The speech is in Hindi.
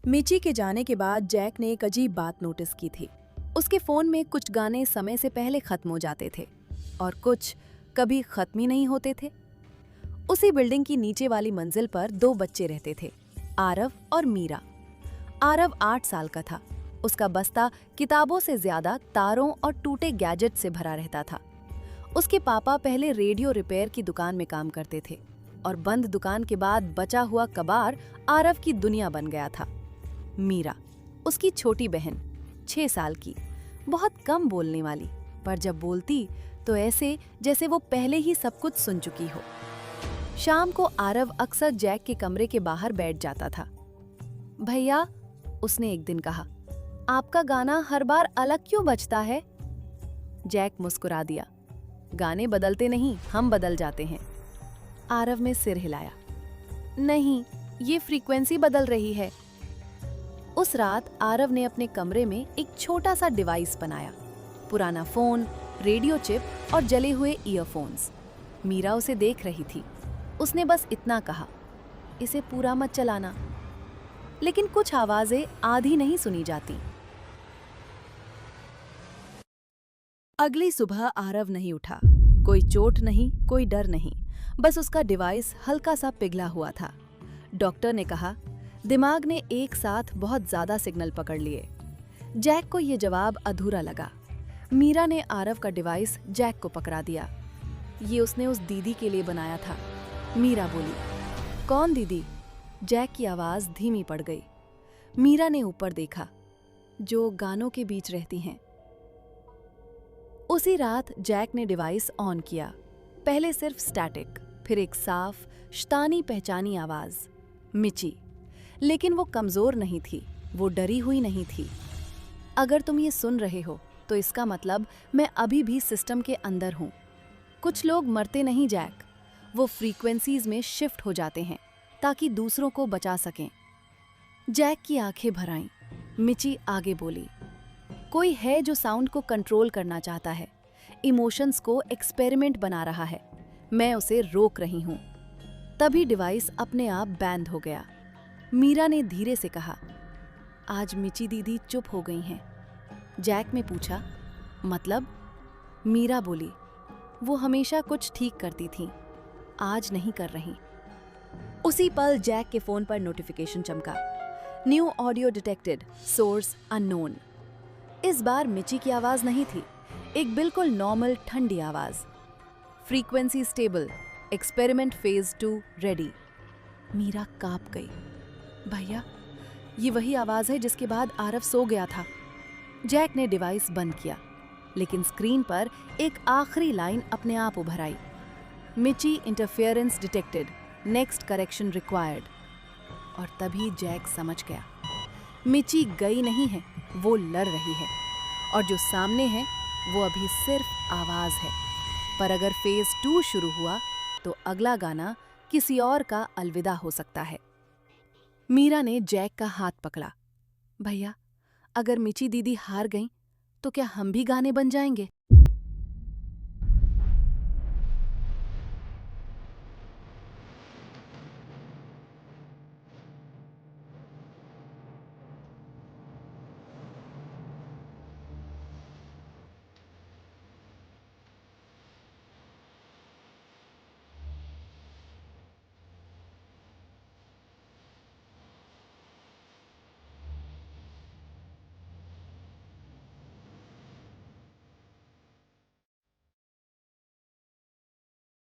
मिची के जाने के बाद जैक ने एक अजीब बात नोटिस की थी। उसके फोन में कुछ गाने समय से पहले खत्म हो जाते थे और कुछ कभी खत्म ही नहीं होते थे। उसी बिल्डिंग की नीचे वाली मंजिल पर दो बच्चे रहते थे, आरव और मीरा। आरव 8 साल का था। उसका बस्ता किताबों से ज्यादा तारों और टूटे गैजेट से भरा रहता था। उसके पापा पहले रेडियो रिपेयर की दुकान में काम करते थे और बंद दुकान के बाद बचा हुआ कबाड़ आरव की दुनिया बन गया था। मीरा, उसकी छोटी बहन, 6 साल की, बहुत कम बोलने वाली, पर जब बोलती तो ऐसे जैसे वो पहले ही सब कुछ सुन चुकी हो। शाम को आरव अक्सर जैक के कमरे के बाहर बैठ जाता था। भैया, उसने एक दिन कहा, आपका गाना हर बार अलग क्यों बजता है? जैक मुस्कुरा दिया, गाने बदलते नहीं, हम बदल जाते हैं। आरव ने सिर हिलाया, नहीं, ये फ्रीक्वेंसी बदल रही है। उस रात आरव ने अपने कमरे में एक छोटा सा डिवाइस बनाया, पुराना फोन, रेडियो चिप और जले हुए ईयरफोन्स। मीरा उसे देख रही थी। उसने बस इतना कहा, इसे पूरा मत चलाना। लेकिन कुछ आवाजें आधी नहीं सुनी जाती। अगली सुबह आरव नहीं उठा। कोई चोट नहीं, कोई डर नहीं, बस उसका डिवाइस हल्का सा पिघला हुआ था। डॉक्टर ने कहा, दिमाग ने एक साथ बहुत ज्यादा सिग्नल पकड़ लिए। जैक को यह जवाब अधूरा लगा। मीरा ने आरव का डिवाइस जैक को पकड़ा दिया। ये उसने उस दीदी के लिए बनाया था। मीरा बोली, कौन दीदी? जैक की आवाज धीमी पड़ गई। मीरा ने ऊपर देखा, जो गानों के बीच रहती हैं। उसी रात जैक ने डिवाइस ऑन किया। पहले सिर्फ स्टैटिक, फिर एक साफ, शतानी पहचानी आवाज, मिची। लेकिन वो कमजोर नहीं थी, वो डरी हुई नहीं थी। अगर तुम ये सुन रहे हो तो इसका मतलब मैं अभी भी सिस्टम के अंदर हूं। कुछ लोग मरते नहीं जैक, वो फ्रीक्वेंसीज में शिफ्ट हो जाते हैं ताकि दूसरों को बचा सकें। जैक की आंखें भर आईं। मिची आगे बोली, कोई है जो साउंड को कंट्रोल करना चाहता है, इमोशंस को एक्सपेरिमेंट बना रहा है। मैं उसे रोक रही हूं। तभी डिवाइस अपने आप बैंड हो गया। मीरा ने धीरे से कहा, आज मिची दीदी चुप हो गई हैं। जैक ने पूछा, मतलब? मीरा बोली, वो हमेशा कुछ ठीक करती थीं, आज नहीं कर रही। उसी पल जैक के फोन पर नोटिफिकेशन चमका, new audio detected, source unknown. इस बार मिची की आवाज नहीं थी, एक बिल्कुल नॉर्मल ठंडी आवाज। Frequency stable, experiment phase 2 ready. Meera कांप गई। भैया, ये वही आवाज है जिसके बाद आरव सो गया था। जैक ने डिवाइस बंद किया, लेकिन स्क्रीन पर एक आखिरी लाइन अपने आप उभर आई, मिची interference detected, next correction required. और तभी जैक समझ गया, मिची गई नहीं है, वो लड़ रही है, और जो सामने है वो अभी सिर्फ आवाज है। पर अगर फेज 2 शुरू हुआ तो अगला गाना किसी और का अलविदा हो सकता है। मीरा ने जैक का हाथ पकड़ा। भैया, अगर मिची दीदी हार गईं तो क्या हम भी गाने बन जाएंगे?